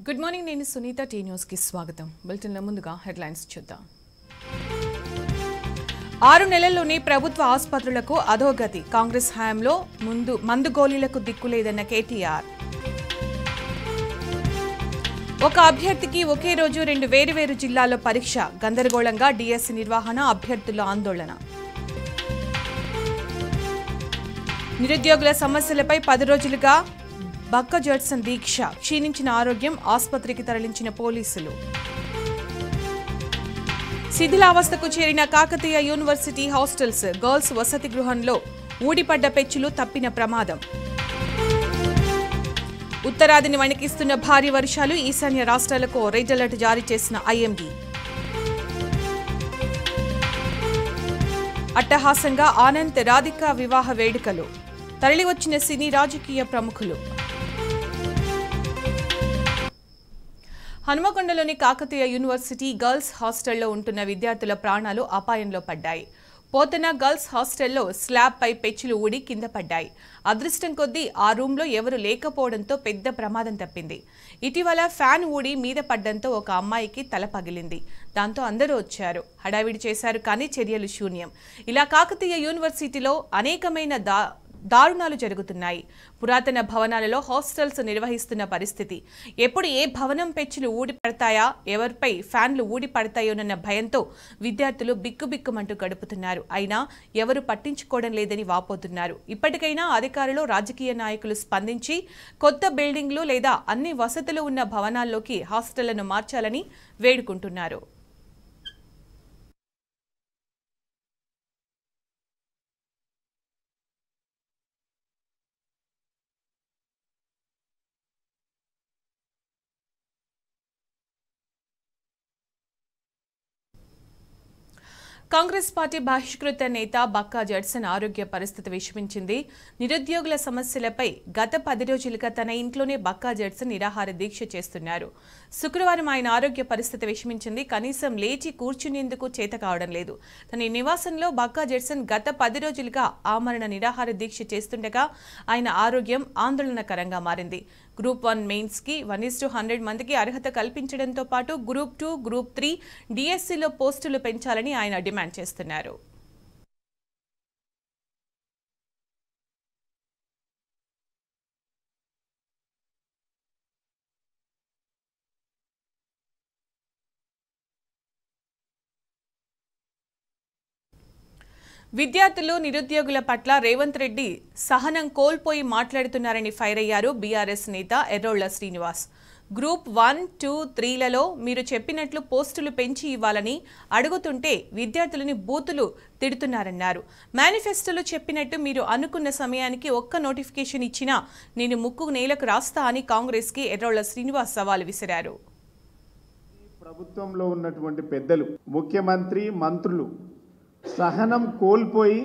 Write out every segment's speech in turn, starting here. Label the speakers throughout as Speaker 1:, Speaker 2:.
Speaker 1: Good morning నేను Sunitha tea news కి స్వాగతం బులెటిన్ లో ముందుగా హెడ్లైన్స్ చూద్దాం 6 నెలల్లోనే ప్రభుత్వ ఆసుపత్రులకు అధోగతి కాంగ్రెస్ హయాంలో మందు గోళీలకు దిక్కులేదన్న కేటీఆర్ ఒక అభ్యర్థికి ఒకే రోజు 2 వేర్వేరు జిల్లాల్లో పరీక్ష గందరగోళంగా డిఎస్సి నిర్వహణ అభ్యర్థుల ఆందోళన నిరుద్యోగుల సమస్యలపై 10 రోజులుగా బక్క జడ్సన్ దీక్ష క్షీణించిన ఆరోగ్యం ఆసుపత్రికి తరలించిన పోలీసులు శిథిలావస్థకు చేరిన కాకతీయ యూనివర్సిటీ హాస్టల్స్ గర్ల్స్ వసతి గృహంలో ఊడిపడ్డ పెచ్చులు తప్పిన ప్రమాదం ఉత్తరాదిని వణికిస్తున్న భారీ వర్షాలు ఈశాన్య రాష్ట్రాలకు రెడ్ అలర్ట్ జారీ చేసిన ఐఎండీ అట్టహాసంగా ఆనంద్ రాధిక వివాహ వేడుకలు తరలివచ్చిన సినీ రాజకీయ ప్రముఖులు హనుమకొండలోని కాకతీయ యూనివర్సిటీ గర్ల్స్ హాస్టల్లో ఉంటున్న విద్యార్థుల ప్రాణాలు అపాయంలో పడ్డాయి. పోతన గర్ల్స్ హాస్టల్లో స్లాబ్ పై పెచ్చులు ఊడి కింద పడ్డాయి. అదృష్టం కొద్దీ ఆ రూమ్లో ఎవరు లేకపోవడంతో పెద్ద ప్రమాదం తప్పింది. ఇటీవల ఫ్యాన్ ఊడి మీద పడ్డంతో ఒక అమ్మాయికి తల పగిలింది. దాంతో అందరూ వచ్చారు, హడావిడి చేశారు, కానీ చర్యలు శూన్యం. ఇలా కాకతీయ యూనివర్సిటీలో అనేకమైన దారుణాలు జరుగుతున్నాయి. పురాతన భవనాలలో హాస్టల్స్ నిర్వహిస్తున్న పరిస్థితి. ఎప్పుడు ఏ భవనం పెచ్చులు ఊడి పడతాయా, ఎవరిపై ఫ్యాన్లు ఊడి పడతాయోనన్న భయంతో విద్యార్థులు బిక్కుబిక్కుమంటూ గడుపుతున్నారు. అయినా ఎవరు పట్టించుకోవడం లేదని వాపోతున్నారు. ఇప్పటికైనా అధికారులు, రాజకీయ నాయకులు స్పందించి కొత్త బిల్డింగ్లు లేదా అన్ని వసతులు ఉన్న భవనాల్లోకి హాస్టళ్లను మార్చాలని వేడుకుంటున్నారు. కాంగ్రెస్ పార్టీ బహిష్కృత నేత బక్కా జడ్సన్ ఆరోగ్య పరిస్థితి విషమించింది. నిరుద్యోగుల సమస్యలపై గత 10 రోజులుగా తన ఇంట్లోనే బక్కా జడ్సన్ నిరాహార దీక్ష చేస్తున్నారు. శుక్రవారం ఆయన ఆరోగ్య పరిస్థితి విషమించింది. కనీసం లేచి కూర్చునేందుకు చేత కావడం లేదు. తన నివాసంలో బక్కా జడ్సన్ గత 10 రోజులుగా ఆమరణ నిరాహార దీక్ష చేస్తుండగా ఆయన ఆరోగ్యం ఆందోళనకరంగా మారింది. గ్రూప్ 1 మెయిన్స్ కి 1:100 మందికి అర్హత కల్పించడంతో పాటు గ్రూప్ 2, గ్రూప్ 3 డిఎస్సిలో పోస్టులు పెంచాలని ఆయన డిమాండ్ చేస్తున్నారు. విద్యార్థులు, నిరుద్యోగుల పట్ల రేవంత్ రెడ్డి సహనం కోల్పోయి మాట్లాడుతున్నారని ఫైర్ అయ్యారు బీఆర్ఎస్ నేత ఎర్రోళ్ల శ్రీనివాస్. గ్రూప్ 1, 2, 3లలో మీరు చెప్పినట్లు పోస్టులు పెంచి ఇవ్వాలని అడుగుతుంటే విద్యార్థులని బూతులు తిడుతున్నారన్నారు. మేనిఫెస్టోలో చెప్పినట్టు మీరు అనుకున్న సమయానికి ఒక్క నోటిఫికేషన్ ఇచ్చినా నేను ముక్కు నేలకు రాస్తా అని కాంగ్రెస్ కి ఎర్రోళ్ల శ్రీనివాస్ సవాల్ విసిరారు.
Speaker 2: ప్రభుత్వంలో ఉన్నటువంటి పెద్దలు, ముఖ్యమంత్రి, మంత్రులు సహనం కోల్పోయి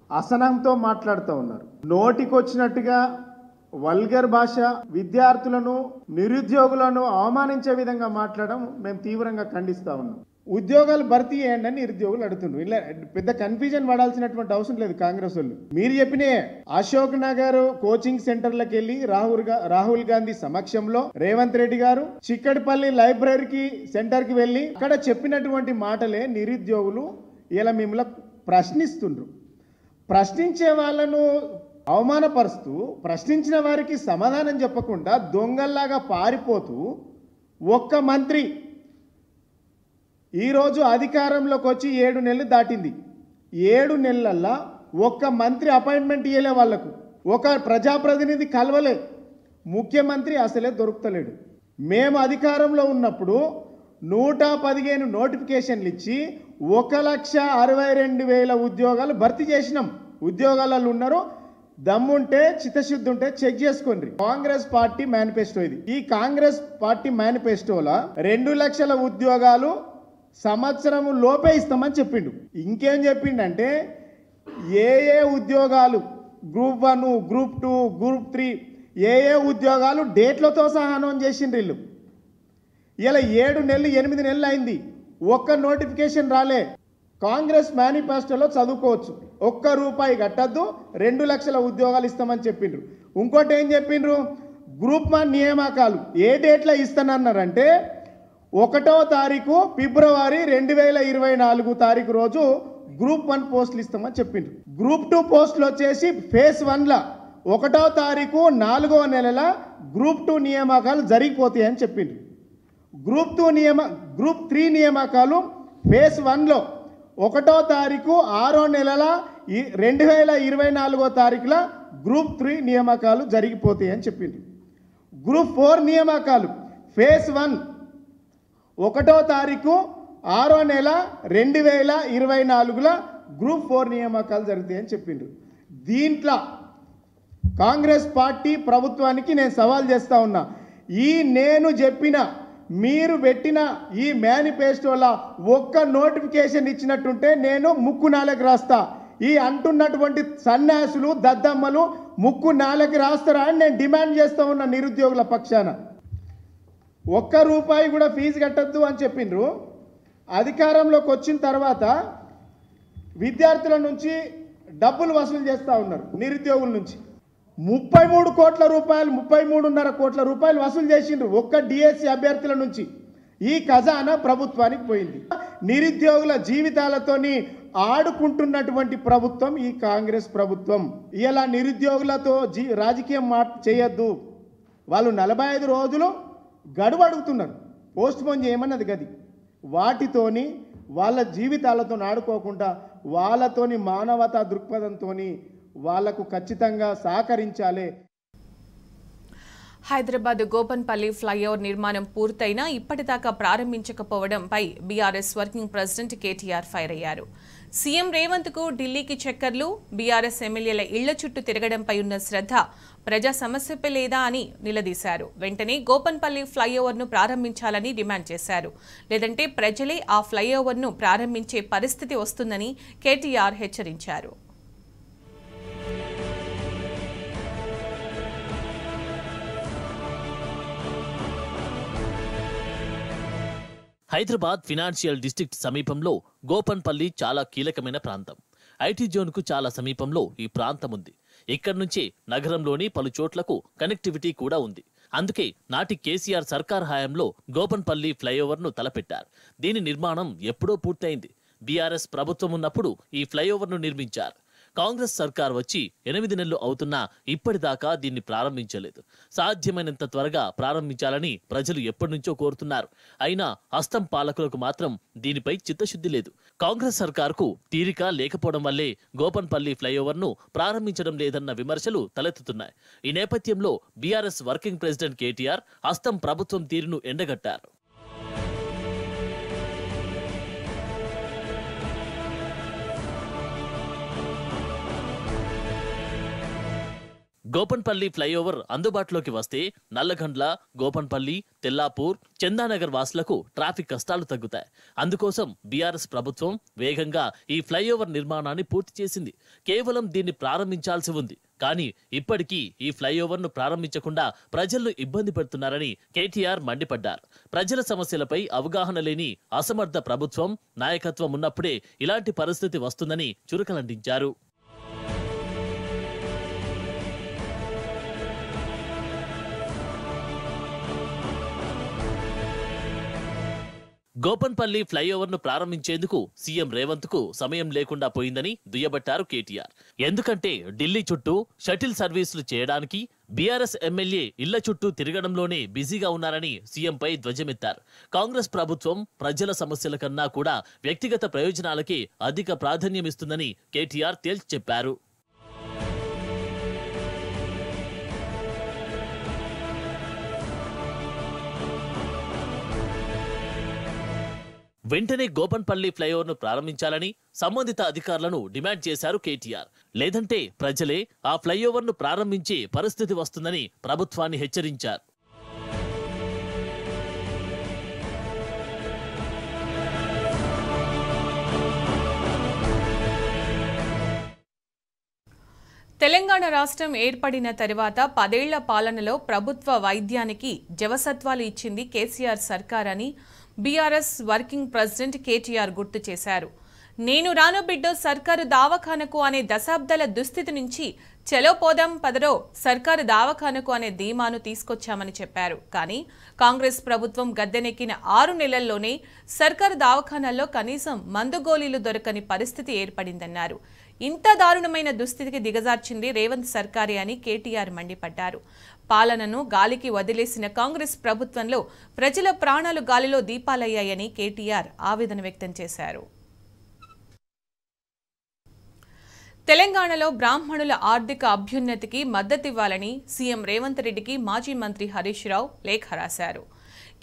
Speaker 2: అసహనంతో మాట్లాడుతూ ఉన్నారు. నోటికొచ్చినట్టుగా వల్గర్ భాష, విద్యార్థులను, నిరుద్యోగులను అవమానించే విధంగా మాట్లాడడం మేము తీవ్రంగా ఖండిస్తూ ఉన్నాం. ఉద్యోగాలు భర్తీ చేయండి అని నిరుద్యోగులు అడుగుతున్నారు. ఇలా పెద్ద కన్ఫ్యూజన్ పడాల్సినటువంటి అవసరం లేదు. కాంగ్రెస్ వాళ్ళు మీరు చెప్పినే అశోక్ నగర్ కోచింగ్ సెంటర్లకు వెళ్ళి రాహుల్ గాంధీ సమక్షంలో రేవంత్ రెడ్డి గారు చిక్కడిపల్లి లైబ్రరీకి సెంటర్కి వెళ్ళి అక్కడ చెప్పినటువంటి మాటలే నిరుద్యోగులు ఇలా మిమ్మల్ని ప్రశ్నిస్తుండ్రు. ప్రశ్నించే వాళ్ళను అవమానపరుస్తూ, ప్రశ్నించిన వారికి సమాధానం చెప్పకుండా దొంగల్లాగా పారిపోతూ ఒక్క మంత్రి ఈరోజు అధికారంలోకి వచ్చి 7 నెలలు దాటింది. 7 నెలలల్లా ఒక్క మంత్రి అపాయింట్మెంట్ ఇవ్వలే, వాళ్లకు ఒక ప్రజాప్రతినిధి కలవలే, ముఖ్యమంత్రి అసలే దొరుకుతలేడు. మేము అధికారంలో ఉన్నప్పుడు 115 నోటిఫికేషన్లు ఇచ్చి 1,62,000 ఉద్యోగాలు భర్తీ చేసినాం. ఉద్యోగాలలో ఉన్నారు, దమ్ముంటే చిత్తశుద్ధి ఉంటే చెక్ చేసుకోండి. కాంగ్రెస్ పార్టీ మేనిఫెస్టో ఇది. ఈ కాంగ్రెస్ పార్టీ మేనిఫెస్టోలో 2 లక్షల ఉద్యోగాలు సంవత్సరం లోపే ఇస్తామని చెప్పిండు. ఇంకేం చెప్పిండంటే ఏ ఉద్యోగాలు గ్రూప్ 1, గ్రూప్ 2, గ్రూప్ 3 ఏ ఉద్యోగాలు డేట్లతో సహా అనౌన్స్ చేసిండ్రు వీళ్ళు. ఇలా 7 నెలలు 8 నెలలు అయింది, ఒక్క నోటిఫికేషన్ రాలే. కాంగ్రెస్ మేనిఫెస్టోలో చదువుకోవచ్చు, ఒక్క రూపాయి కట్టద్దు, 2 లక్షల ఉద్యోగాలు ఇస్తామని చెప్పిండ్రు. ఇంకోటి ఏం చెప్పిండ్రు, గ్రూప్ 1 నియామకాలు ఏ డేట్లో ఇస్తానన్నారంటే 1వ తారీఖు ఫిబ్రవరి 2024 తారీఖు రోజు గ్రూప్ 1 పోస్టులు ఇస్తామని చెప్పిండ్రు. గ్రూప్ 2 పోస్టులు వచ్చేసి ఫేజ్ 1లా 1వ తారీఖు 4వ నెలల గ్రూప్ 2 నియామకాలు జరిగిపోతాయని చెప్పిండ్రు. గ్రూప్ 3 నియామకాలు ఫేజ్ 1లో 1వ తారీఖు 6వ నెలల 2024 తారీఖుల గ్రూప్ 3 నియామకాలు జరిగిపోతాయని చెప్పిండ్రు. గ్రూప్ 4 నియామకాలు ఫేజ్ 1 1వ తారీఖు 6వ నెల 2024 గ్రూప్ 4 నియామకాలు జరుగుతాయని చెప్పిండ్రు. దీంట్లో కాంగ్రెస్ పార్టీ ప్రభుత్వానికి నేను సవాల్ చేస్తా ఉన్నా, నేను చెప్పిన మీరు పెట్టిన ఈ మేనిఫెస్టోలో ఒక్క నోటిఫికేషన్ ఇచ్చినట్టుంటే నేను ముక్కు నాలుగు రాస్తా. ఈ అంటున్నటువంటి సన్యాసులు దద్దమ్మలు ముక్కు నాలుగు రాస్తారా అని నేను డిమాండ్ చేస్తూ ఉన్నా. నిరుద్యోగుల పక్షాన ₹1 కూడా ఫీజు కట్టద్దు అని చెప్పిండ్రు. అధికారంలోకి వచ్చిన తర్వాత విద్యార్థుల నుంచి డబ్బులు వసూలు చేస్తూ ఉన్నారు. నిరుద్యోగుల నుంచి 33 కోట్ల రూపాయలు 33.5 కోట్ల రూపాయలు వసూలు చేసిండ్రు ఒక్క డిఎస్సి అభ్యర్థుల నుంచి. ఈ ఖజానా ప్రభుత్వానికి పోయింది. నిరుద్యోగుల జీవితాలతోని ఆడుకుంటున్నటువంటి ప్రభుత్వం ఈ కాంగ్రెస్ ప్రభుత్వం. ఇలా నిరుద్యోగులతో రాజకీయం చేయొద్దు. వాళ్ళు 45 రోజులు గడువు అడుగుతున్నారు, పోస్ట్ పోన్ చేయమన్నది గది. వాటితోని వాళ్ళ జీవితాలతో ఆడుకోకుండా వాళ్ళతోని మానవతా దృక్పథంతో వాళ్లకు ఖచ్చితంగా సహకరించాలి.
Speaker 1: హైదరాబాద్ గోపన్పల్లి ఫ్లైఓవర్ నిర్మాణం పూర్తయినా ఇప్పటిదాకా ప్రారంభించకపోవడంపై BRS working president KTR fire అయ్యారు. సీఎం రేవంత్ కు ఢిల్లీకి చక్కర్లు, బీఆర్ఎస్ ఎమ్మెల్యేల ఇళ్ల చుట్టూ తిరగడంపై ఉన్న శ్రద్ధ ప్రజా సమస్యపై లేదా అని నిలదీశారు. వెంటనే గోపన్పల్లి ఫ్లైఓవర్ను ప్రారంభించాలని డిమాండ్ చేశారు. లేదంటే ప్రజలే ఆ ఫ్లైఓవర్ను ప్రారంభించే పరిస్థితి వస్తుందని కేటీఆర్ హెచ్చరించారు.
Speaker 3: హైదరాబాద్ ఫినాన్షియల్ డిస్ట్రిక్ట్ సమీపంలో గోపన్పల్లి చాలా కీలకమైన ప్రాంతం. ఐటీ జోన్కు చాలా సమీపంలో ఈ ప్రాంతం ఉంది. ఇక్కడి నుంచి నగరంలోని పలు చోట్లకు కనెక్టివిటీ కూడా ఉంది. అందుకే నాటి కేసీఆర్ సర్కార్ హయాంలో గోపన్పల్లి ఫ్లైఓవర్ను తలపెట్టారు. దీని నిర్మాణం ఎప్పుడో పూర్తయింది. బీఆర్ఎస్ ప్రభుత్వం ఉన్నప్పుడు ఈ ఫ్లైఓవర్ను నిర్మించారు. కాంగ్రెస్ సర్కార్ వచ్చి 8 నెలలు అవుతున్నా ఇప్పటిదాకా దీన్ని ప్రారంభించలేదు. సాధ్యమైనంత త్వరగా ప్రారంభించాలని ప్రజలు ఎప్పటినుంచో కోరుతున్నారు. అయినా హస్తం పాలకులకు మాత్రం దీనిపై చిత్తశుద్ధి లేదు. కాంగ్రెస్ సర్కార్కు తీరిక లేకపోవడం వల్లే గోపన్పల్లి ఫ్లైఓవర్ను ప్రారంభించడం లేదన్న విమర్శలు తలెత్తుతున్నాయి. ఈ నేపథ్యంలో బీఆర్ఎస్ వర్కింగ్ ప్రెసిడెంట్ కేటీఆర్ హస్తం ప్రభుత్వం తీరును ఎండగట్టారు. గోపన్పల్లి ఫ్లైఓవర్ అందుబాటులోకి వస్తే నల్లగండ్ల, గోపన్పల్లి, తెల్లాపూర్, చందానగర్ వాసులకు ట్రాఫిక్ కష్టాలు తగ్గుతాయి. అందుకోసం బీఆర్ఎస్ ప్రభుత్వం వేగంగా ఈ ఫ్లైఓవర్ నిర్మాణాన్ని పూర్తి చేసింది. కేవలం దీన్ని ప్రారంభించాల్సి ఉంది. కానీ ఇప్పటికీ ఈ ఫ్లైఓవర్ను ప్రారంభించకుండా ప్రజలను ఇబ్బంది పెడుతున్నారని కేటీఆర్ మండిపడ్డారు. ప్రజల సమస్యలపై అవగాహన లేని అసమర్థ ప్రభుత్వం నాయకత్వం ఉన్నప్పుడే ఇలాంటి పరిస్థితి వస్తుందని చురకలంటించారు. గోపన్పల్లి ఫ్లైఓవర్ను ప్రారంభించేందుకు సీఎం రేవంత్ కు సమయం లేకుండా పోయిందని దుయ్యబట్టారు కేటీఆర్. ఎందుకంటే ఢిల్లీ చుట్టూ షటిల్ సర్వీసులు చేయడానికి బీఆర్ఎస్ ఎమ్మెల్యే ఇళ్ల చుట్టూ తిరగడంలోనే బిజీగా ఉన్నారని సీఎంపై ధ్వజమెత్తారు. కాంగ్రెస్ ప్రభుత్వం ప్రజల సమస్యల కన్నా కూడా వ్యక్తిగత ప్రయోజనాలకే అధిక ప్రాధాన్యమిస్తుందని కేటీఆర్ తేల్చి చెప్పారు. వెంటనే గోపన్పల్లి ఫ్లైఓవర్ను ప్రారంభించాలని సంబంధిత అధికారులను డిమాండ్ చేశారు కేటీఆర్. లేదంటే ప్రజలే ఆ ఫ్లైఓవర్ను ప్రారంభించే పరిస్థితి వస్తుందని ప్రభుత్వాన్ని హెచ్చరించారు.
Speaker 1: తెలంగాణ రాష్ట్రం ఏర్పడిన తర్వాత 10 ఏళ్ల పాలనలో ప్రభుత్వ వైద్యానికి జవసత్వాలు ఇచ్చింది కేసీఆర్ సర్కార్ అని బీఆర్ఎస్ వర్కింగ్ ప్రెసిడెంట్ కేటీఆర్ గుర్తు చేశారు. నేను రాను బిడ్డో సర్కారు దావఖానకు అనే దశాబ్దాల దుస్థితి నుంచి చలో పోదాం పదరో సర్కారు దావఖానకు అనే ధీమాను తీసుకొచ్చామని చెప్పారు. కానీ కాంగ్రెస్ ప్రభుత్వం గద్దెనెక్కిన 6 నెలల్లోనే సర్కారు దావఖానాల్లో కనీసం మందు గోళీలు దొరకని పరిస్థితి ఏర్పడిందన్నారు. ఇంత దారుణమైన దుస్థితికి దిగజార్చింది రేవంత్ సర్కారే అని కేటీఆర్ మండిపడ్డారు. పాలనను గాలికి వదిలేసిన కాంగ్రెస్ ప్రభుత్వంలో ప్రజల ప్రాణాలు గాలిలో దీపాలయ్యాయని కేటీఆర్ ఆవేదన వ్యక్తం చేశారు. తెలంగాణలో బ్రాహ్మణుల ఆర్థిక అభ్యున్నతికి మద్దతివ్వాలని సీఎం రేవంత్ రెడ్డికి మాజీ మంత్రి హరీష్ రావు లేఖ రాశారు.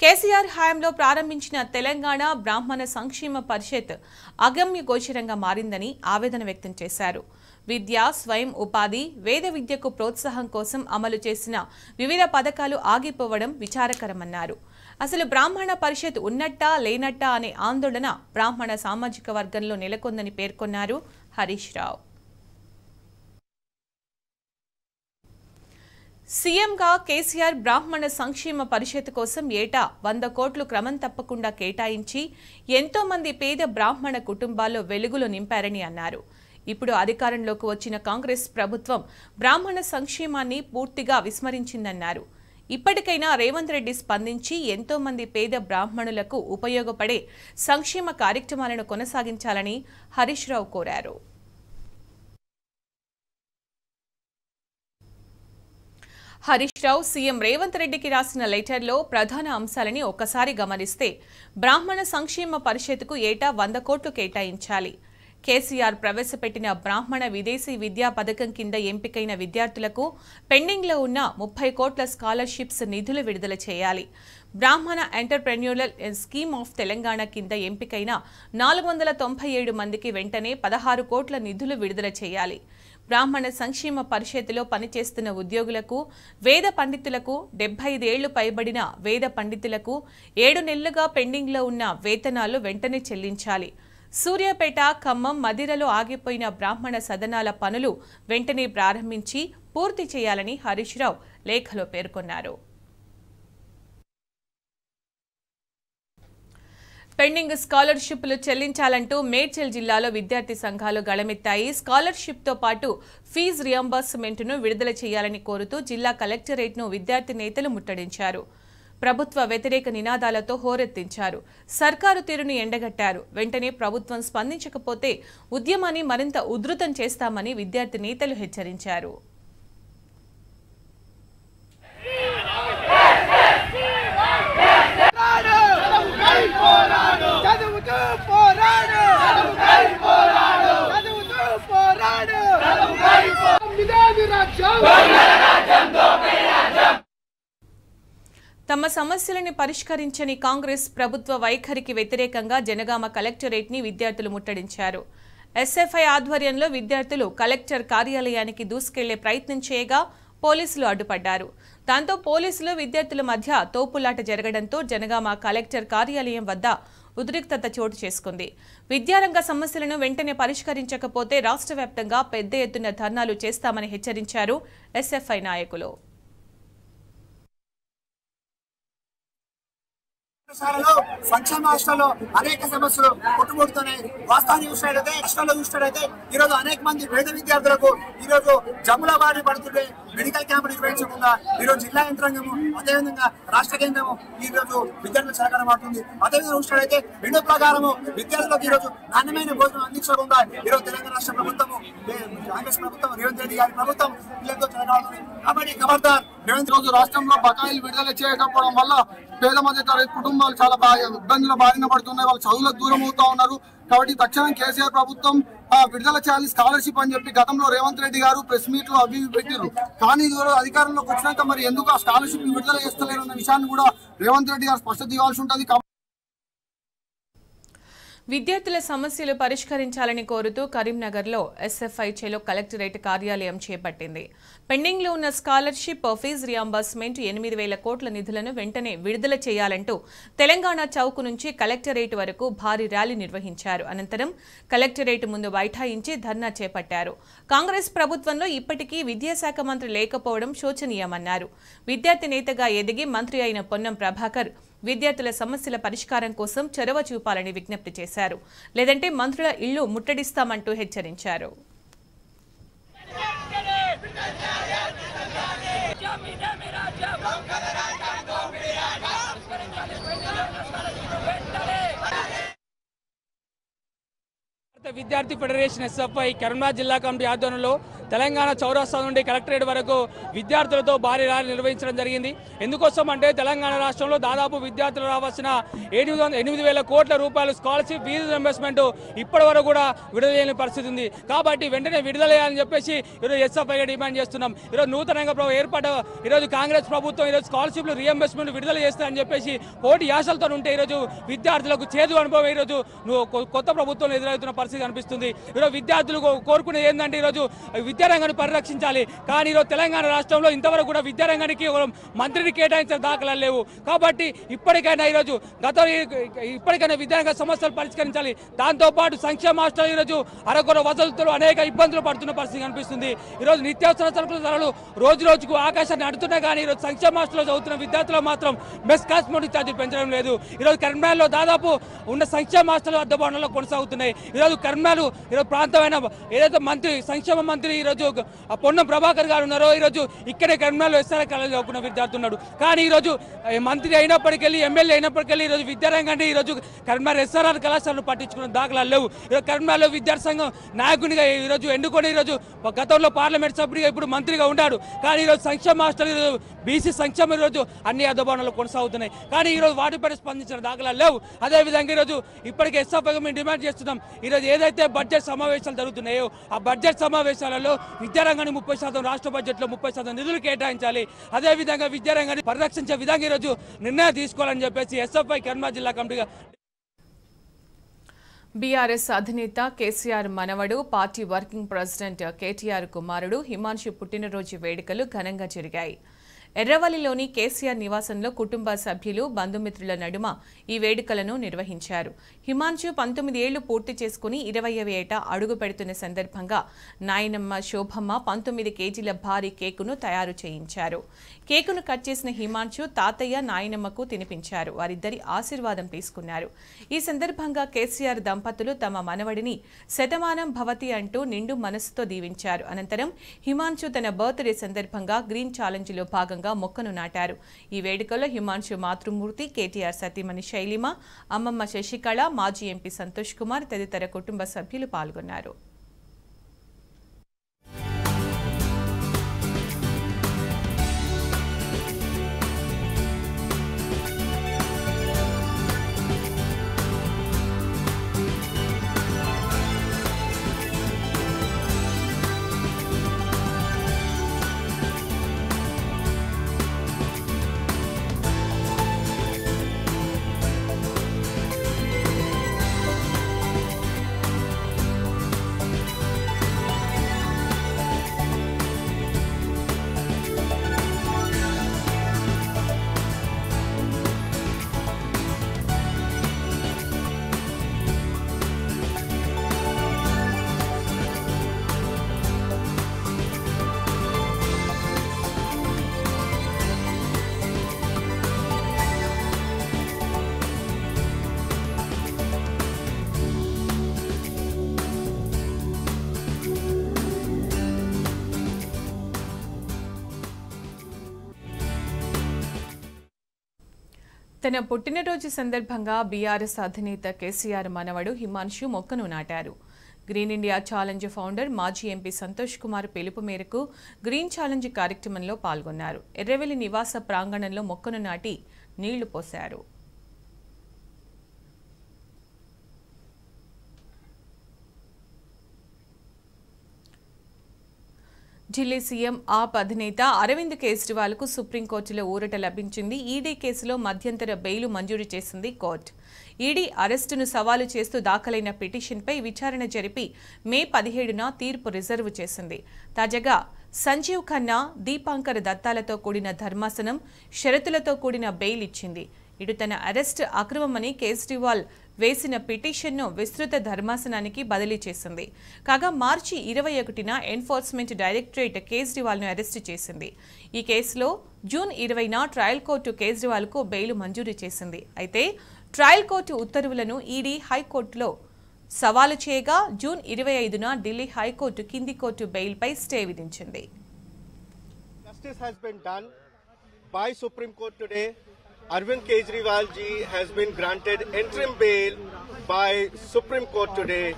Speaker 1: కేసీఆర్ హయాంలో ప్రారంభించిన తెలంగాణ బ్రాహ్మణ సంక్షేమ పరిషత్ అగమ్య గోచరంగా మారిందని ఆవేదన వ్యక్తం చేశారు. విద్య, స్వయం ఉపాధి, వేద విద్యకు ప్రోత్సాహం కోసం అమలు చేసిన వివిధ పథకాలు ఆగిపోవడం విచారకరమన్నారు. అసలు బ్రాహ్మణ పరిషత్ ఉన్నట్టా లేనట్టా అనే ఆందోళన బ్రాహ్మణ సామాజిక వర్గంలో నెలకొందని పేర్కొన్నారు హరీష్ రావు. సీఎంగా కేసీఆర్ బ్రాహ్మణ సంక్షేమ పరిషత్ కోసం ఏటా 100 కోట్లు క్రమం తప్పకుండా కేటాయించి ఎంతో మంది పేద బ్రాహ్మణ కుటుంబాల్లో వెలుగులు నింపారని అన్నారు. ఇప్పుడు అధికారంలోకి వచ్చిన కాంగ్రెస్ ప్రభుత్వం బ్రాహ్మణ సంక్షేమాన్ని పూర్తిగా విస్మరించిందన్నారు. ఇప్పటికైనా రేవంత్ రెడ్డి స్పందించి ఎంతో మంది పేద బ్రాహ్మణులకు ఉపయోగపడే సంక్షేమ కార్యక్రమాలను కొనసాగించాలని హరీష్ రావు కోరారు. హరీష్ రావు సీఎం రేవంత్ రెడ్డికి రాసిన లెటర్లో ప్రధాన అంశాలని ఒక్కసారి గమనిస్తే బ్రాహ్మణ సంక్షేమ పరిషత్కు ఏటా 100 కోట్లు కేటాయించాలి. కేసీఆర్ ప్రవేశపెట్టిన బ్రాహ్మణ విదేశీ విద్యా పథకం కింద ఎంపికైన విద్యార్థులకు పెండింగ్లో ఉన్న 30 కోట్ల స్కాలర్షిప్స్ నిధులు విడుదల చేయాలి. బ్రాహ్మణ ఎంటర్ప్రెన్యూరల్ స్కీమ్ ఆఫ్ తెలంగాణ కింద ఎంపికైన 497 మందికి వెంటనే 16 కోట్ల నిధులు విడుదల చేయాలి. బ్రాహ్మణ సంక్షేమ పరిషత్తులో పనిచేస్తున్న ఉద్యోగులకు, వేద పండితులకు, 75 ఏళ్లు పైబడిన వేద పండితులకు 7 నెలలుగా పెండింగ్లో ఉన్న వేతనాలు వెంటనే చెల్లించాలి. సూర్యాపేట, ఖమ్మం, మదిరలో ఆగిపోయిన బ్రాహ్మణ సదనాల పనులు వెంటనే ప్రారంభించి పూర్తి చేయాలని హరీష్ రావు లేఖలో పేర్కొన్నారు. పెండింగ్ స్కాలర్షిప్లు చెల్లించాలంటూ మేడ్చల్ జిల్లాలో విద్యార్థి సంఘాలు గళమెత్తాయి. స్కాలర్షిప్తో పాటు ఫీజు రియంబర్స్మెంట్ను విడుదల చేయాలని కోరుతూ జిల్లా కలెక్టరేట్ను విద్యార్థి నేతలు ముట్టడించారు. ప్రభుత్వ వ్యతిరేక నినాదాలతో హోరెత్తించారు. సర్కారు తీరును ఎండగట్టారు. వెంటనే ప్రభుత్వం స్పందించకపోతే ఉద్యమాన్ని మరింత ఉధృతం చేస్తామని విద్యార్థి నేతలు హెచ్చరించారు. తమ సమస్యలను పరిష్కరించని కాంగ్రెస్ ప్రభుత్వ వైఖరికి వ్యతిరేకంగా జనగామ కలెక్టరేట్ని విద్యార్థులు ముట్టడించారు. ఎస్ఎఫ్ఐ ఆధ్వర్యంలో విద్యార్థులు కలెక్టర్ కార్యాలయానికి దూసుకెళ్లే ప్రయత్నం చేయగా పోలీసులు అడ్డుపడ్డారు. దాంతో పోలీసులు విద్యార్థుల మధ్య తోపులాట జరగడంతో జనగామ కలెక్టర్ కార్యాలయం వద్ద ఉద్రిక్తత చోటు చేసుకుంది. విద్యారంగ సమస్యలను వెంటనే పరిష్కరించకపోతే రాష్ట్ర వ్యాప్తంగా పెద్ద ఎత్తున ధర్నాలు చేస్తామని హెచ్చరించారు ఎస్ఎఫ్ఐ నాయకులు.
Speaker 4: సంక్షేమ హాస్టల్లో అనేక సమస్యలు కొట్టుబడుతున్నాయి. వాస్తవాన్ని చూసినట్లయితే హాస్టల్లో చూసినట్లయితే ఈరోజు అనేక మంది పేద విద్యార్థులకు ఈరోజు జమ్ముల బారి పడుతుంటే మెడికల్ క్యాంపు నిర్వహించకుండా ఈరోజు జిల్లా యంత్రాంగము, అదేవిధంగా రాష్ట్ర కేంద్రము ఈరోజు విద్యార్థులకు సహకారం అవుతుంది. అదేవిధంగా చూసినట్లయితే రెండు ప్రకారము విద్యార్థులకు ఈరోజు నాణ్యమైన భోజనం అందించకుండా ఈరోజు తెలంగాణ రాష్ట్ర ప్రభుత్వము, కాంగ్రెస్ ప్రభుత్వం, రేవంత్ రెడ్డి గారి ప్రభుత్వం పిల్లలతో చెలగాడుతుంది. కాబట్టి ఖబర్దార్ రేవంత్ రోజు రాష్ట్రంలో బకాయిలు విడుదల చేయకపోవడం వల్ల పేద మధ్య తరగతి కుటుంబాలు చాలా ఇబ్బందుల బారిన పడుతున్నాయి. వాళ్ళు చదువులకు దూరం అవుతా ఉన్నారు. కాబట్టి తక్షణం కేసీఆర్ ప్రభుత్వం విడుదల చేయాలి స్కాలర్షిప్ అని చెప్పి గతంలో రేవంత్ రెడ్డి గారు ప్రెస్ మీట్ లో అవి పెట్టారు. కానీ ఈరోజు అధికారంలోకి వచ్చినాక మరి ఎందుకు ఆ స్కాలర్షిప్ విడుదల చేస్తలేరు అన్న విషయాన్ని కూడా రేవంత్ రెడ్డి గారు స్పష్టత ఇవ్వాల్సి ఉంటుంది.
Speaker 1: విద్యార్థుల సమస్యలు పరిష్కరించాలని కోరుతూ కరీంనగర్లో ఎస్ఎఫ్ఐ చెలో కలెక్టరేట్ కార్యాలయం చేపట్టింది. పెండింగ్లో ఉన్న స్కాలర్షిప్, ఫీజు రియంబర్స్మెంట్, 8,000 కోట్ల నిధులను వెంటనే విడుదల చేయాలంటూ తెలంగాణ చౌక్ నుంచి కలెక్టరేట్ వరకు భారీ ర్యాలీ నిర్వహించారు. అనంతరం కలెక్టరేట్ ముందు బైఠాయించి ధర్నా చేపట్టారు. కాంగ్రెస్ ప్రభుత్వంలో ఇప్పటికీ విద్యాశాఖ మంత్రి లేకపోవడం శోచనీయమన్నారు. విద్యార్థి నేతగా ఎదిగి మంత్రి అయిన పొన్నం ప్రభాకర్ విద్యార్థుల సమస్యల పరిష్కారం కోసం చొరవ చూపాలని విజ్ఞప్తి చేశారు. లేదంటే మంత్రుల ఇళ్లు ముట్టడిస్తామంటూ హెచ్చరించారు.
Speaker 5: విద్యార్థి ఫెడరేషన్ ఎస్ఎఫ్ఐ కరీంనగర్ జిల్లా కమిటీ ఆధ్వర్యంలో తెలంగాణ చౌరస్తా నుండి కలెక్టరేట్ వరకు విద్యార్థులతో భారీ ర్యాలీ నిర్వహించడం జరిగింది. ఎందుకోసం అంటే తెలంగాణ రాష్ట్రంలో దాదాపు విద్యార్థులు రావాల్సిన 8,000 కోట్ల రూపాయలు స్కాలర్షిప్ ఫీజు రింబర్స్మెంట్ ఇప్పటి వరకు కూడా విడుదల చేయని పరిస్థితి ఉంది. కాబట్టి వెంటనే విడుదల చేయాలని చెప్పేసి ఈరోజు ఎస్ఎఫ్ఐగా డిమాండ్ చేస్తున్నాం. ఈరోజు నూతనంగా ఏర్పాటు ఈరోజు కాంగ్రెస్ ప్రభుత్వం ఈరోజు స్కాలర్షిప్లు రీఎంబర్స్మెంట్ విడుదల చేస్తారని చెప్పేసి పోటీ ఆశలతో ఉంటే ఈరోజు విద్యార్థులకు చేదు అనుభవం ఈరోజు కొత్త ప్రభుత్వం ఎదురవుతున్న పరిస్థితి కనిపిస్తుంది. ఈరోజు విద్యార్థులు కోరుకునేది ఏంటంటే ఈరోజు విద్యారంగాన్ని పరిరక్షించాలి. కానీ ఈరోజు తెలంగాణ రాష్ట్రంలో ఇంతవరకు కూడా విద్యారంగానికి మంత్రిని కేటాయించిన దాఖలాలు లేవు. కాబట్టి ఇప్పటికైనా ఈరోజు ఇప్పటికైనా విద్యారంగ సమస్యలు పరిష్కరించాలి. దాంతోపాటు సంక్షేమ హాస్టల్ ఈరోజు అరకొర వసతులు అనేక ఇబ్బందులు పడుతున్న పరిస్థితి కనిపిస్తుంది. ఈరోజు నిత్యావసర సరుకుల ధరలు రోజు రోజుకు ఆకాశాన్ని అడుతున్నా కానీ ఈరోజు సంక్షేమ హాస్టల్లో చదువుతున్న విద్యార్థులు మాత్రం మెస్ కాస్మోటిక్ ఛార్జీలు పెంచడం లేదు. ఈరోజు కరీంనగర్లో దాదాపు ఉన్న సంక్షేమ హాస్టల్ అద్దబాటులో కొనసాగుతున్నాయి. ఈరోజు కరీంనగర్ ఈరోజు ప్రాంతమైన ఏదైతే మంత్రి సంక్షేమ మంత్రి ఈరోజు పొన్నం ప్రభాకర్ గారు ఉన్నారో ఈరోజు ఇక్కడే కరీంనగర్లో ఎస్ఆర్ఐ కాలేజ్ చదువుకున్న విద్యార్థి ఉన్నాడు. కానీ ఈరోజు మంత్రి అయినప్పటికెళ్ళి ఎమ్మెల్యే అయినప్పటికెళ్ళి ఈరోజు విద్యారంగాన్ని ఈరోజు కరీంనగర్ ఎస్ఆర్ఆర్ కళాశాలను పట్టించుకున్న దాఖలాలు లేవు. ఈరోజు కరీంనగర్లో విద్యార్థి సంఘం నాయకునిగా ఈరోజు ఎన్నుకొని ఈరోజు గతంలో పార్లమెంట్ సభ్యుడిగా ఇప్పుడు మంత్రిగా ఉన్నాడు. కానీ ఈరోజు సంక్షేమ హాస్టల్ ఈరోజు బీసీ సంక్షేమం ఈరోజు అన్ని అద్దబాటులో కొనసాగుతున్నాయి. కానీ ఈరోజు వాటిపై స్పందించిన దాఖలాలు లేవు. అదేవిధంగా ఈరోజు ఇప్పటికే ఎస్ఎఫ్ఐగా మేము డిమాండ్ చేస్తున్నాం. ఈరోజు ఏదైతే బడ్జెట్ సమావేశాలు జరుగుతున్నాయో ఆ బడ్జెట్ సమావేశాలలో విద్యారంగాన్ని 30% రాష్ట్ర బడ్జెట్లో 30% నిధులు కేటాయించాలి. అదేవిధంగా విద్యారంగాన్ని పరిరక్షించే విధంగా ఈరోజు నిర్ణయం తీసుకోవాలని చెప్పేసి ఎస్ఎఫ్ఐ కరీంనగర్ జిల్లా కమిటీగా
Speaker 1: బీఆర్ఎస్ అధినేత కేసీఆర్ మనవడు పార్టీ వర్కింగ్ ప్రెసిడెంట్ కేటీఆర్ కుమారుడు హిమాన్షు పుట్టినరోజు వేడుకలు ఘనంగా జరిగాయి. ఎర్రవల్లిలోని కేసీఆర్ నివాసంలో కుటుంబ సభ్యులు బంధుమిత్రుల నడుమ ఈ వేడుకలను నిర్వహించారు. హిమాన్షు 19 ఏళ్లు పూర్తి చేసుకుని 20వ ఏట అడుగు పెడుతున్న సందర్భంగా నాయనమ్మ శోభమ్మ 19 కేజీల భారీ కేకును తయారు చేయించారు. కేకును కట్ చేసిన హిమాన్షు తాతయ్య నాయనమ్మకు తినిపించారు. వారిద్దరి ఆశీర్వాదం తీసుకున్నారు. ఈ సందర్భంగా కేసీఆర్ దంపతులు తమ మనవడిని శతమానం భవతి అంటూ నిండు మనసుతో దీవించారు. అనంతరం హిమాన్షు తన బర్త్డే సందర్భంగా గ్రీన్ ఛాలెంజ్లో భాగంగా మొక్కను నాటారు. ఈ వేడుకలో హిమాన్షు మాతృమూర్తి, కేటీఆర్ సతీమణి శైలిమ, అమ్మమ్మ శశికళ, మాజీ ఎంపీ సంతోష్ కుమార్ తదితర కుటుంబ సభ్యులు పాల్గొన్నారు. తన పుట్టినరోజు సందర్భంగా బీఆర్ఎస్ అధినేత కేసీఆర్ మనవడు హిమాన్షు మొక్కను నాటారు. గ్రీన్ ఇండియా ఛాలెంజ్ ఫౌండర్ మాజీ ఎంపీ సంతోష్ కుమార్ పిలుపు మేరకు గ్రీన్ ఛాలెంజ్ కార్యక్రమంలో పాల్గొన్నారు. ఎర్రవెల్లి నివాస ప్రాంగణంలో మొక్కను నాటి నీళ్లు పోశారు. ఢిల్లీ సీఎం ఆప్ అధినేత అరవింద్ కేజ్రీవాల్కు సుప్రీంకోర్టులో ఊరట లభించింది. ఈడీ కేసులో మధ్యంతర బెయిల్ మంజూరు చేసింది కోర్టు. ఈడీ అరెస్టును సవాలు చేస్తూ దాఖలైన పిటిషన్పై విచారణ జరిపి మే 17న తీర్పు రిజర్వ్ చేసింది. తాజాగా సంజీవ్ ఖన్నా, దీపాంకర్ దత్తాలతో కూడిన ధర్మాసనం షరతులతో కూడిన బెయిల్ ఇచ్చింది. ఇటు తన అరెస్ట్ అక్రమమని కేజ్రీవాల్ వేసిన పిటిషన్ను విస్తృత ధర్మాసనానికి బదిలీ చేసింది. కాగా మార్చి 21న ఎన్ఫోర్స్మెంట్ డైరెక్టరేట్ కేజ్రీవాల్ను అరెస్టు చేసింది. ఈ కేసులో జూన్ 20న ట్రయల్ కోర్టు కేజ్రీవాల్కు బెయిల్ మంజూరు చేసింది. అయితే ట్రయల్ కోర్టు ఉత్తర్వులను ఈడీ హైకోర్టులో సవాలు చేయగా జూన్ 25న ఢిల్లీ హైకోర్టు కింది కోర్టు బెయిల్పై స్టే విధించింది.
Speaker 6: Justice has been done by Supreme Court today. Arvind Kejriwal ji has been granted interim bail by Supreme Court today,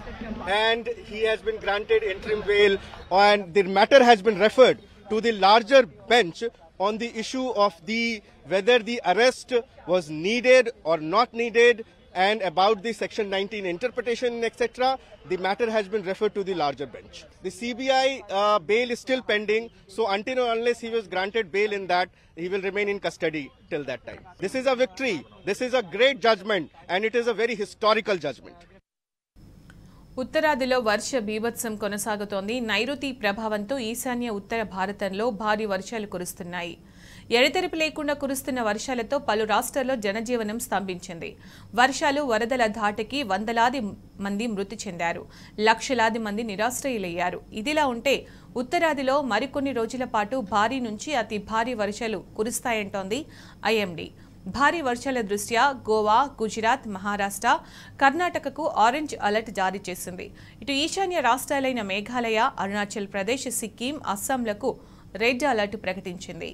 Speaker 6: and he has been granted interim bail, and the matter has been referred to the larger bench on the issue of whether the arrest was needed or not needed, and about the Section 19 interpretation, etc. The matter has been referred to the larger bench. The CBI bail is still pending, so until or unless he was granted bail in that, he will remain in custody till that time. This is a victory. This is a great judgment, and it is a very historical judgment.
Speaker 1: ఉత్తరాదిలో వర్ష బీభత్సం కొనసాగుతోంది. నైరుతి ప్రభావంతో ఈశాన్య ఉత్తర భారతంలో భారీ వర్షాలు కురుస్తున్నాయి. ఎడతెరిపి లేకుండా కురుస్తున్న వర్షాలతో పలు రాష్ట్రాల్లో జనజీవనం స్తంభించింది. వర్షాలు వరదల ధాటికి వందలాది మంది మృతి చెందారు. లక్షలాది మంది నిరాశ్రయులయ్యారు. ఇదిలా ఉంటే ఉత్తరాదిలో మరికొన్ని రోజుల పాటు భారీ నుంచి అతి భారీ వర్షాలు కురుస్తాయంటోంది ఐఎండీ. భారీ వర్షాల దృష్ట్యా గోవా, గుజరాత్, మహారాష్ట్ర, కర్ణాటకకు ఆరెంజ్ అలర్ట్ జారీ చేసింది. ఇటు ఈశాన్య రాష్ట్రాలైన మేఘాలయ, అరుణాచల్ ప్రదేశ్, సిక్కిం, అస్సాంలకు రెడ్ అలర్ట్ ప్రకటించింది.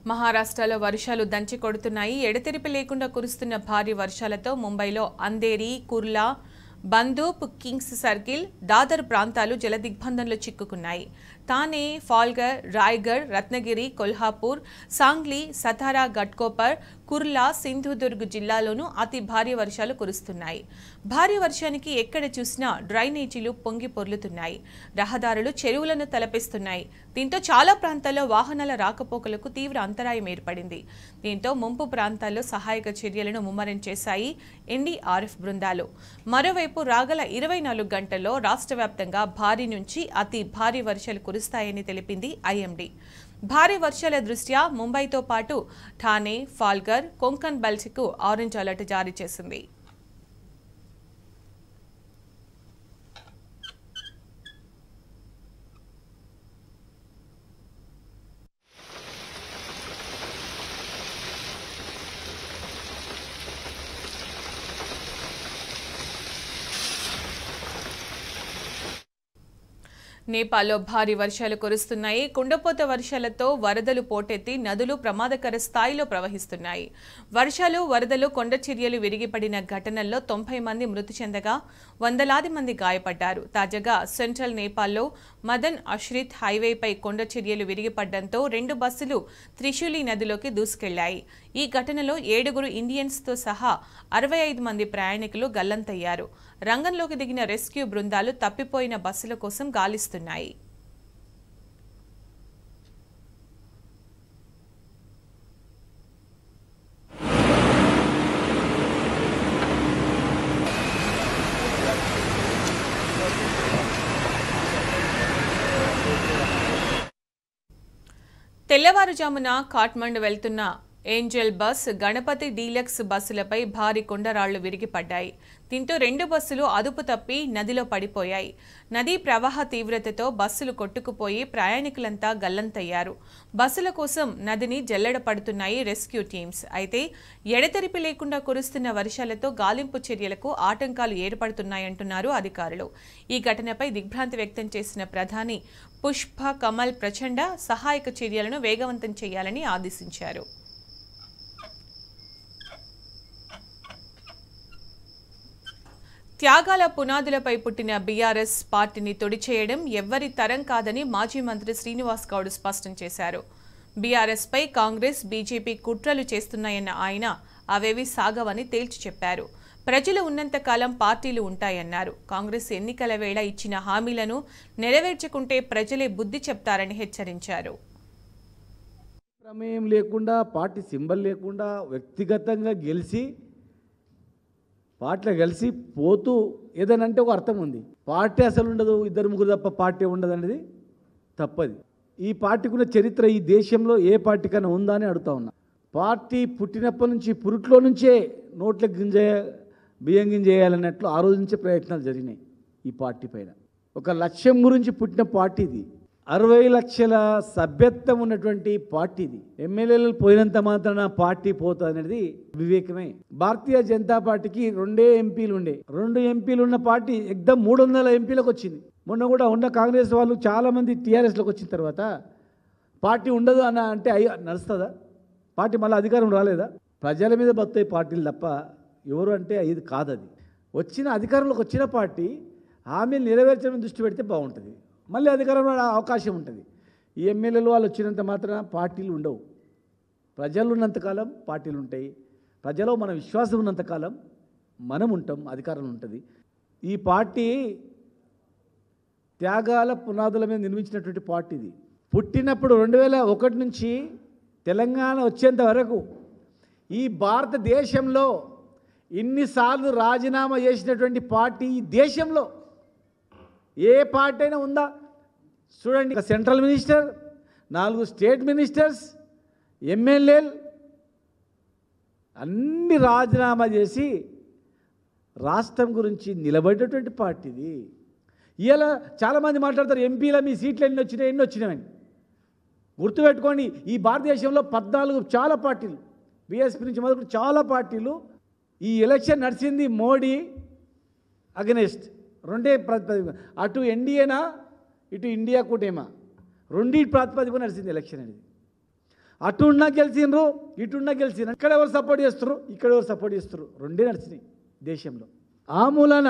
Speaker 1: మహారాష్ట్రలో వర్షాలు దంచి కొడుతున్నాయి. ఎడతెరిపి లేకుండా కురుస్తున్న భారీ వర్షాలతో ముంబైలో అంధేరి, కుర్లా, బందూప్, కింగ్స్ సర్కిల్, దాదర్ ప్రాంతాలు జలదిగ్బంధంలో చిక్కుకున్నాయి. తానే, ఫాల్గర్, రాయ్గఢ్, రత్నగిరి, కొల్హాపూర్, సాంగ్లీ, సతారా, ఘట్కోపర్, కుర్లా, సింధుదుర్గ్ జిల్లాలోనూ అతి భారీ వర్షాలు కురుస్తున్నాయి. భారీ వర్షానికి ఎక్కడ చూసినా డ్రైనేజీలు పొంగి పొర్లుతున్నాయి. రహదారులు చెరువులను తలపిస్తున్నాయి. దీంతో చాలా ప్రాంతాల్లో వాహనాల రాకపోకలకు తీవ్ర అంతరాయం ఏర్పడింది. దీంతో ముంపు ప్రాంతాల్లో సహాయక చర్యలను ముమ్మరం చేశాయి ఎన్డీఆర్ఎఫ్ బృందాలు. మరోవైపు రాగల 24 గంటల్లో రాష్ట్ర వ్యాప్తంగా భారీ నుంచి అతి భారీ వర్షాలు కురుస్తాయని తెలిపింది ఐఎండీ. భారీ వర్షాల దృష్ట్యా ముంబైతో పాటు ఠానే, ఫాల్గర్, కొంకన్ బెల్ట్కు ఆరెంజ్ అలర్ట్ జారీ చేసింది. నేపాల్లో భారీ వర్షాలు కురుస్తున్నాయి. కుండపోత వర్షాలతో వరదలు పోటెత్తి నదులు ప్రమాదకర స్థాయిలో ప్రవహిస్తున్నాయి. వర్షాలు, వరదలు, కొండ చర్యలు విరిగిపడిన ఘటనల్లో 90 మంది మృతి చెందగా వందలాది మంది గాయపడ్డారు. తాజాగా సెంట్రల్ నేపాల్లో మదన్ అశ్రిత్ హైవేపై కొండ చర్యలు విరిగిపడడంతో 2 బస్సులు త్రిశూలి నదిలోకి దూసుకెళ్లాయి. ఈ ఘటనలో 7 ఇండియన్స్తో సహా 65 మంది ప్రయాణికులు గల్లంతయ్యారు. రంగంలోకి దిగిన రెస్క్యూ బృందాలు తప్పిపోయిన బస్సుల కోసం గాలిస్తున్నాయి. తెల్లవారుజామున కాఠ్మండు వెళ్తున్న ఏంజల్ బస్, గణపతి డీలక్స్ బస్సులపై భారీ కొండరాళ్లు విరిగిపడ్డాయి. దీంతో 2 బస్సులు అదుపు తప్పి నదిలో పడిపోయాయి. నదీ ప్రవాహ తీవ్రతతో బస్సులు కొట్టుకుపోయి ప్రయాణికులంతా గల్లంతయ్యారు. బస్సుల కోసం నదిని జల్లెడ పడుతున్నాయి రెస్క్యూ టీమ్స్. అయితే ఎడతెరిపి లేకుండా కురుస్తున్న వర్షాలతో గాలింపు చర్యలకు ఆటంకాలు ఏర్పడుతున్నాయంటున్నారు అధికారులు. ఈ ఘటనపై దిగ్భ్రాంతి వ్యక్తం చేసిన ప్రధాని పుష్ప కమల్ ప్రచండ సహాయక చర్యలను వేగవంతం చేయాలని ఆదేశించారు. త్యాగాల పునాదులపై పుట్టిన బీఆర్ఎస్ పార్టీని తొడిచేయడం ఎవ్వరి తరం కాదని మాజీ మంత్రి శ్రీనివాస్ గౌడ్ స్పష్టం చేశారు. బీఆర్ఎస్పై కాంగ్రెస్, బీజేపీ కుట్రలు చేస్తున్నాయన్న ఆయన అవేవి సాగవని తేల్చి చెప్పారు. ప్రజలు ఉన్నంతకాలం పార్టీలు ఉంటాయన్నారు. కాంగ్రెస్ ఎన్నికల వేళ ఇచ్చిన హామీలను నెరవేర్చుకుంటే ప్రజలే బుద్ధి చెప్తారని హెచ్చరించారు.
Speaker 7: ప్రమేయం లేకుండా, పార్టీ సింబల్ లేకుండా వ్యక్తిగతంగా గెలిచి పార్టీలో కలిసి పోతూ ఏదైనా అంటే ఒక అర్థం ఉంది. పార్టీ అసలు ఉండదు, ఇద్దరు ముగ్గురు తప్ప పార్టీ ఉండదు అనేది తప్పది. ఈ పార్టీకి ఉన్న చరిత్ర ఈ దేశంలో ఏ పార్టీకైనా ఉందా అని అడుగుతా ఉన్నా. పార్టీ పుట్టినప్పటి నుంచి పురుట్లో నుంచే నోట్ల గింజ బియ్యం గింజ వేయాలన్నట్లు ఆ రోజు నుంచే ప్రయత్నాలు జరిగినాయి ఈ పార్టీ పైన. ఒక లక్ష్యం గురించి పుట్టిన పార్టీ ఇది. 60 లక్షల సభ్యత్వం ఉన్నటువంటి పార్టీ ఇది. ఎమ్మెల్యేలు పోయినంత మాత్రాన పార్టీ పోతుంది అనేది వివేకమే. భారతీయ జనతా పార్టీకి 2 ఎంపీలు ఉండే, 2 ఎంపీలు ఉన్న పార్టీ ఎగ్దం 300 ఎంపీలకు వచ్చింది. మొన్న కూడా ఉన్న కాంగ్రెస్ వాళ్ళు చాలామంది టీఆర్ఎస్లోకి వచ్చిన తర్వాత పార్టీ ఉండదు అన్న అంటే నడుస్తుందా? పార్టీ మళ్ళీ అధికారం రాలేదా? ప్రజల మీద బతాయి పార్టీలు తప్ప ఎవరు అంటే ఇది కాదు. అది వచ్చిన అధికారంలోకి వచ్చిన పార్టీ హామీలు నెరవేర్చడం దృష్టి పెడితే బాగుంటుంది, మళ్ళీ అధికారంలో అవకాశం ఉంటుంది. ఈ ఎమ్మెల్యేలు వాళ్ళు వచ్చినంత మాత్రం పార్టీలు ఉండవు. ప్రజలు ఉన్నంతకాలం పార్టీలు ఉంటాయి. ప్రజలో మన విశ్వాసం ఉన్నంతకాలం మనం ఉంటాం, అధికారం ఉంటుంది. ఈ పార్టీ త్యాగాల పునాదుల మీద నిర్మించినటువంటి పార్టీ ఇది. పుట్టినప్పుడు 2001 నుంచి తెలంగాణ వచ్చేంత వరకు ఈ భారతదేశంలో ఇన్నిసార్లు రాజీనామా చేసినటువంటి పార్టీ ఈ దేశంలో ఏ పార్టీ అయినా ఉందా? చూడండి, ఒక సెంట్రల్ మినిస్టర్, 4 స్టేట్ మినిస్టర్స్, ఎమ్మెల్యేలు అన్ని రాజీనామా చేసి రాష్ట్రం గురించి నిలబడేటువంటి పార్టీది. ఇలా చాలామంది మాట్లాడతారు ఎంపీల మీ సీట్లు ఎన్ని వచ్చినాయని. గుర్తుపెట్టుకోండి, ఈ భారతదేశంలో 14 చాలా పార్టీలు, బీఎస్పీ నుంచి మొదలు చాలా పార్టీలు. ఈ ఎలక్షన్ నడిచింది మోడీ అగెనెస్ట్ 2 ప్రాతిపదిక, అటు ఎన్డీఏనా ఇటు ఇండియా కూటేమా 2 ప్రాతిపదిక నడిచింది ఎలక్షన్ అనేది. అటు ఉన్నా గెలిచినరు, ఇటున్నా గెలిచినారు. ఇక్కడ ఎవరు సపోర్ట్ చేస్తారు, ఇక్కడ ఎవరు సపోర్ట్ చేస్తారు, 2 నడిచినాయి దేశంలో. ఆ మూలాన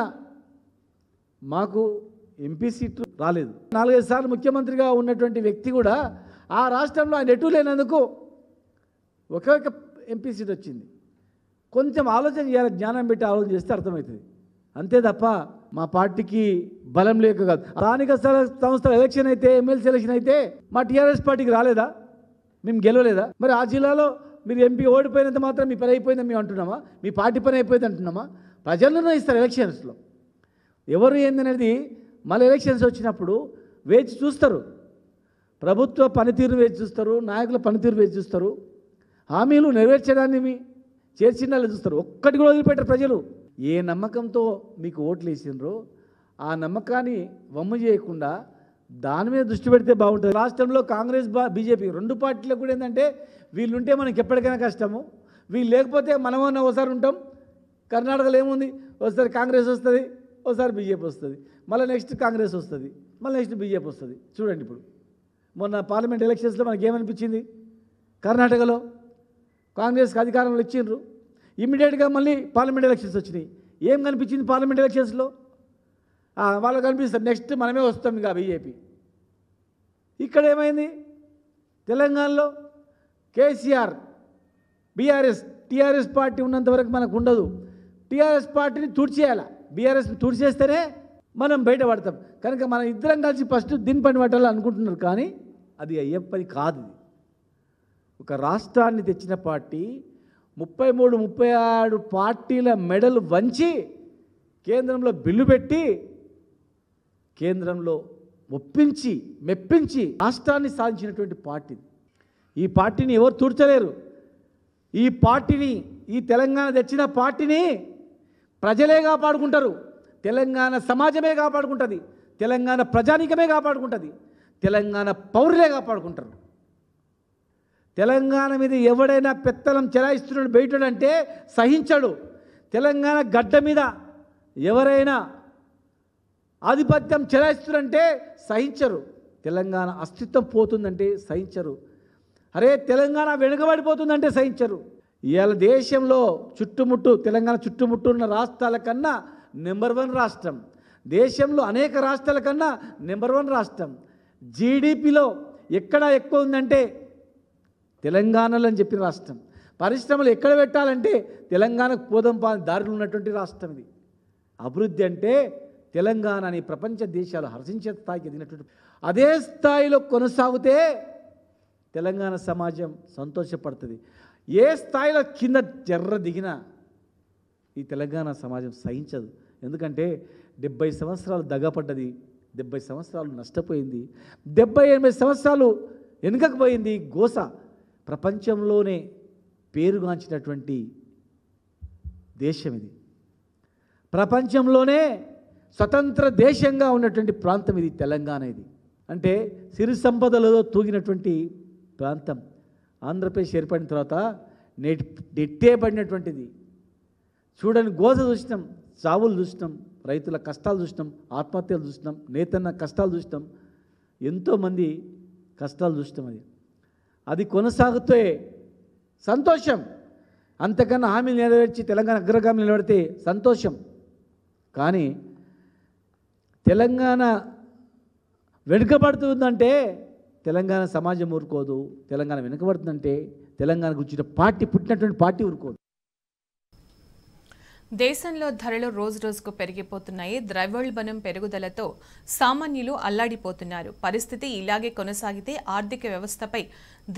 Speaker 7: మాకు ఎంపీ సీట్లు రాలేదు. 4-5 సార్లు ముఖ్యమంత్రిగా ఉన్నటువంటి వ్యక్తి కూడా ఆ రాష్ట్రంలో ఆయన ఎటు లేనందుకు ఒకే ఒక ఎంపీ సీట్ వచ్చింది. కొంచెం ఆలోచన చేయాలి, జ్ఞానం పెట్టి ఆలోచన చేస్తే అర్థమవుతుంది. అంతే తప్ప మా పార్టీకి బలం లేక కాదు. స్థానిక సంస్థల ఎలక్షన్ అయితే, ఎమ్మెల్సీ ఎలక్షన్ అయితే మా టీఆర్ఎస్ పార్టీకి రాలేదా? మేము గెలవలేదా? మరి ఆ జిల్లాలో మీరు ఎంపీ ఓడిపోయినంత మాత్రం మీ పని అయిపోయిందని మేము అంటున్నామా? మీ పార్టీ పని అయిపోయింది అంటున్నామా? ప్రజలు నిర్ణయిస్తారు ఎలక్షన్స్లో ఎవరు ఏందనేది. మళ్ళీ ఎలక్షన్స్ వచ్చినప్పుడు వేచి చూస్తారు, ప్రభుత్వ పనితీరు వేచి చూస్తారు, నాయకుల పనితీరు వేచి చూస్తారు, హామీలు నెరవేర్చడాన్ని చేర్చిండాలని చూస్తారు. ఒక్కటి కూడా వదిలిపెట్టారు ప్రజలు. ఏ నమ్మకంతో మీకు ఓట్లు వేసినరో ఆ నమ్మకాన్ని వమ్ము చేయకుండా దాని మీద దృష్టి పెడితే బాగుంటుంది. రాష్ట్రంలో కాంగ్రెస్ బీజేపీ 2 పార్టీలకు కూడా ఏంటంటే వీళ్ళుంటే మనకి ఎప్పటికైనా కష్టము, వీళ్ళు లేకపోతే మనమన్నా ఒకసారి ఉంటాం. కర్ణాటకలో ఏముంది, ఒకసారి కాంగ్రెస్ వస్తుంది, ఒకసారి బీజేపీ వస్తుంది, మళ్ళీ నెక్స్ట్ కాంగ్రెస్ వస్తుంది, మళ్ళీ నెక్స్ట్ బీజేపీ వస్తుంది. చూడండి, ఇప్పుడు మొన్న పార్లమెంట్ ఎలక్షన్స్లో మనకి ఏమనిపించింది? కర్ణాటకలో కాంగ్రెస్కి అధికారంలో ఇచ్చిండ్రు, ఇమ్మీడియట్గా మళ్ళీ పార్లమెంట్ ఎలక్షన్స్ వచ్చినాయి. ఏం కనిపించింది పార్లమెంట్ ఎలక్షన్స్లో? వాళ్ళకి కనిపిస్తుంది నెక్స్ట్ మనమే వస్తాం ఇంకా బీజేపీ. ఇక్కడ ఏమైంది? తెలంగాణలో కేసీఆర్, బీఆర్ఎస్, టీఆర్ఎస్ పార్టీ ఉన్నంత వరకు మనకు ఉండదు. టీఆర్ఎస్ పార్టీని తుడిచేయాలి, బీఆర్ఎస్ని తుడిచేస్తేనే మనం బయటపడతాం. కనుక మనం ఇద్దరం కలిసి ఫస్ట్ దీని పని పట్టాలని అనుకుంటున్నారు, కానీ అది అయ్యే పని కాదు. ఒక రాష్ట్రాన్ని తెచ్చిన పార్టీ 33-36 పార్టీల మెడలు వంచి కేంద్రంలో బిల్లు పెట్టి కేంద్రంలో ఒప్పించి మెప్పించి రాష్ట్రాన్ని సాధించినటువంటి పార్టీ. ఈ పార్టీని ఎవరు తుడచలేరు. ఈ పార్టీని, ఈ తెలంగాణ తెచ్చిన పార్టీని ప్రజలే కాపాడుకుంటారు, తెలంగాణ సమాజమే కాపాడుకుంటుంది, తెలంగాణ ప్రజానీకమే కాపాడుకుంటుంది, తెలంగాణ పౌరులే కాపాడుకుంటారు. తెలంగాణ మీద ఎవడైనా పెత్తనం చెలాయిస్తున్నాడు బయటంటే సహించడు. తెలంగాణ గడ్డ మీద ఎవరైనా ఆధిపత్యం చెలాయిస్తున్నారంటే సహించరు. తెలంగాణ అస్తిత్వం పోతుందంటే సహించరు. అరే తెలంగాణ వెనుకబడిపోతుందంటే సహించరు. ఇవాళ దేశంలో చుట్టుముట్టు తెలంగాణ చుట్టుముట్టు ఉన్న రాష్ట్రాల కన్నా నెంబర్ 1 రాష్ట్రం, దేశంలో అనేక రాష్ట్రాల కన్నా నెంబర్ 1 రాష్ట్రం. జీడిపిలో ఎక్కడ ఎక్కువ ఉందంటే తెలంగాణలో అని చెప్పిన రాష్ట్రం. పరిశ్రమలు ఎక్కడ పెట్టాలంటే తెలంగాణకు పోదాం దారిలో ఉన్నటువంటి రాష్ట్రం ఇది. అభివృద్ధి అంటే తెలంగాణని ప్రపంచ దేశాలు హర్షించే స్థాయికి ఎదిగినటువంటి, అదే స్థాయిలో కొనసాగితే తెలంగాణ సమాజం సంతోషపడుతుంది. ఏ స్థాయిలో కింద జర్ర దిగినా ఈ తెలంగాణ సమాజం సహించదు. ఎందుకంటే 70 సంవత్సరాలు దగపడ్డది, 70 సంవత్సరాలు నష్టపోయింది, 70-80 సంవత్సరాలు వెనుకకపోయింది. గోస ప్రపంచంలోనే పేరుగాంచినటువంటి దేశం ఇది. ప్రపంచంలోనే స్వతంత్ర దేశంగా ఉన్నటువంటి ప్రాంతం ఇది తెలంగాణ. ఇది అంటే సిరి సంపదలలో తూగినటువంటి ప్రాంతం. ఆంధ్రప్రదేశ్ ఏర్పడిన తర్వాత నెట్టే పడినటువంటిది. చూడని గోస చూసినాం, చావులు చూసినాం, రైతుల కష్టాలు చూసినాం, ఆత్మహత్యలు చూసినాం, నేతన్న కష్టాలు చూసినాం, ఎంతోమంది కష్టాలు చూసినాం. అది కొనసాగుతే సంతోషం. అంతకన్నా హామీలు నెరవేర్చి తెలంగాణ అగ్రగామి నిలబడితే సంతోషం. కానీ తెలంగాణ వెనుకబడుతుందంటే తెలంగాణ సమాజం ఊరుకోదు. తెలంగాణ వెనుకబడుతుందంటే తెలంగాణకు వచ్చిన పార్టీ, పుట్టినటువంటి పార్టీ ఊరుకోదు.
Speaker 1: దేశంలో ధరలు రోజురోజుకు పెరిగిపోతున్నాయి. ద్రవ్యోల్బణం పెరుగుదలతో సామాన్యులు అల్లాడిపోతున్నారు. పరిస్థితి ఇలాగే కొనసాగితే ఆర్థిక వ్యవస్థపై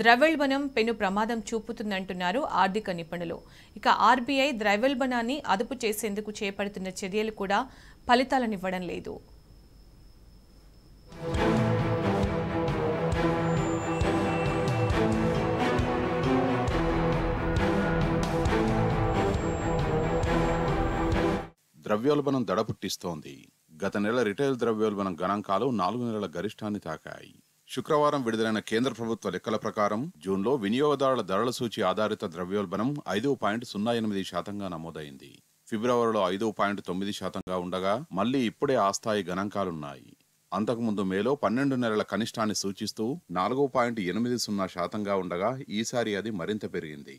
Speaker 1: ద్రవ్యోల్బణం పెను ప్రమాదం చూపుతుందంటున్నారు ఆర్థిక నిపుణులు. ఇక ఆర్బీఐ ద్రవ్యోల్బణాన్ని అదుపు చేసేందుకు చేపడుతున్న చర్యలు కూడా ఫలితాలనివ్వడం లేదు.
Speaker 8: ద్రవ్యోల్బణం దడపుట్టిస్తోంది. గత నెల రిటైల్ ద్రవ్యోల్బణం గణాంకాలు 4 నెలల గరిష్టాన్ని తాకాయి. శుక్రవారం విడుదలైన కేంద్ర ప్రభుత్వ లెక్కల ప్రకారం జూన్లో వినియోగదారుల ధరల సూచి ఆధారిత ద్రవ్యోల్బణం 5.08% నమోదైంది. ఫిబ్రవరిలో 5.9% ఉండగా మళ్లీ ఇప్పుడే ఆ స్థాయి గణాంకాలున్నాయి. అంతకుముందు మేలో 12 నెలల కనిష్టాన్ని సూచిస్తూ 4.80% ఉండగా ఈసారి అది మరింత పెరిగింది.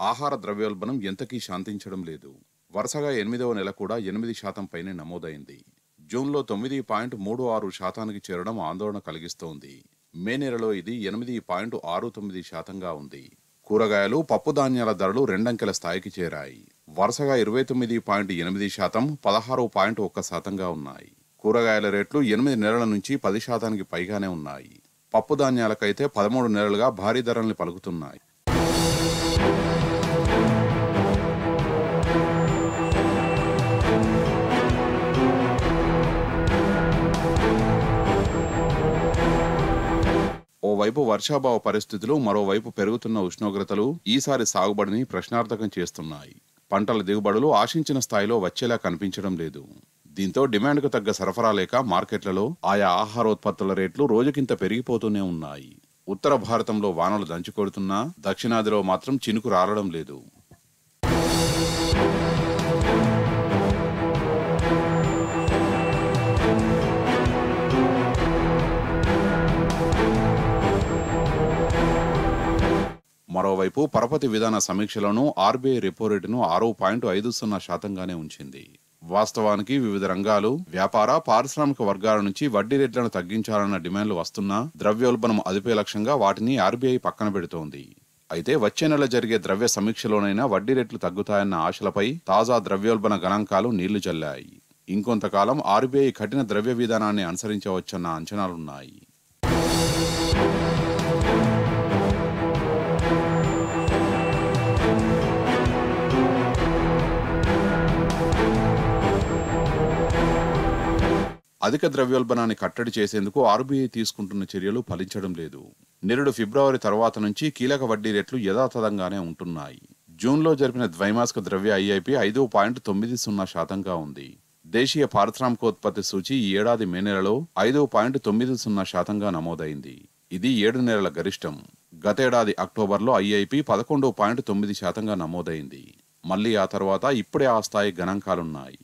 Speaker 8: ఆహార ద్రవ్యోల్బణం ఎంతకీ శాంతించడం లేదు. వరుసగా 8వ నెల కూడా 8% పైనే నమోదైంది. జూన్లో 9.36% చేరడం ఆందోళన కలిగిస్తోంది. మే నెలలో ఇది 8.69%గా ఉంది. కూరగాయలు, పప్పు ధాన్యాల ధరలు రెండంకెల స్థాయికి చేరాయి. వరుసగా 29.8%, 16.1%గా ఉన్నాయి. కూరగాయల రేట్లు 8 నెలల నుంచి 10%కి పైగానే ఉన్నాయి. పప్పు ధాన్యాలకైతే 13 నెలలుగా భారీ ధరల్ని పలుకుతున్నాయి. ఓవైపు వర్షాభావ పరిస్థితులు, మరోవైపు పెరుగుతున్న ఉష్ణోగ్రతలు ఈసారి సాగుబడిని ప్రశ్నార్థకం చేస్తున్నాయి. పంటల దిగుబడులు ఆశించిన స్థాయిలో వచ్చేలా కనిపించడం లేదు. దీంతో డిమాండ్కు తగ్గ సరఫరా లేక మార్కెట్లలో ఆయా ఆహారోత్పత్తుల రేట్లు రోజుకింత పెరిగిపోతూనే ఉన్నాయి. ఉత్తర భారతంలో వానలు దంచుకొడుతున్నా దక్షిణాదిలో మాత్రం చినుకు రాలడం లేదు. మరోవైపు పరపతి విధాన సమీక్షలోనూ ఆర్బీఐ రెపో రేటును 6.50%గానే ఉంచింది. వాస్తవానికి వివిధ రంగాలు, వ్యాపార, పారిశ్రామిక వర్గాల నుంచి వడ్డీ రేట్లను తగ్గించాలన్న డిమాండ్లు వస్తున్నా ద్రవ్యోల్బణం అదుపే లక్ష్యంగా వాటిని ఆర్బీఐ పక్కన పెడుతోంది. అయితే వచ్చే నెల జరిగే ద్రవ్య సమీక్షలోనైనా వడ్డీ రేట్లు తగ్గుతాయన్న ఆశలపై తాజా ద్రవ్యోల్బణ గణాంకాలు నీళ్లు చల్లాయి. ఇంకొంతకాలం ఆర్బీఐ కఠిన ద్రవ్య విధానాన్ని అనుసరించవచ్చన్న అంచనాలున్నాయి. అధిక ద్రవ్యోల్బణాన్ని కట్టడి చేసేందుకు ఆర్బీఐ తీసుకుంటున్న చర్యలు ఫలించడం లేదు. నిరుడు ఫిబ్రవరి తర్వాత నుంచి కీలక వడ్డీ రేట్లు యథాతథంగానే ఉంటున్నాయి. జూన్లో జరిపిన ద్వైమాసిక ద్రవ్య ఐఐపీ 5.90%గా ఉంది. దేశీయ పారిశ్రామికోత్పత్తి సూచి ఈ ఏడాది మే నెలలో 5.90%గా నమోదైంది. ఇది 7 నెలల గరిష్టం. గతేడాది అక్టోబర్లో ఐఐపీ 11.9%గా నమోదైంది. మళ్లీ ఆ తర్వాత ఇప్పుడే ఆ స్థాయి గణాంకాలున్నాయి.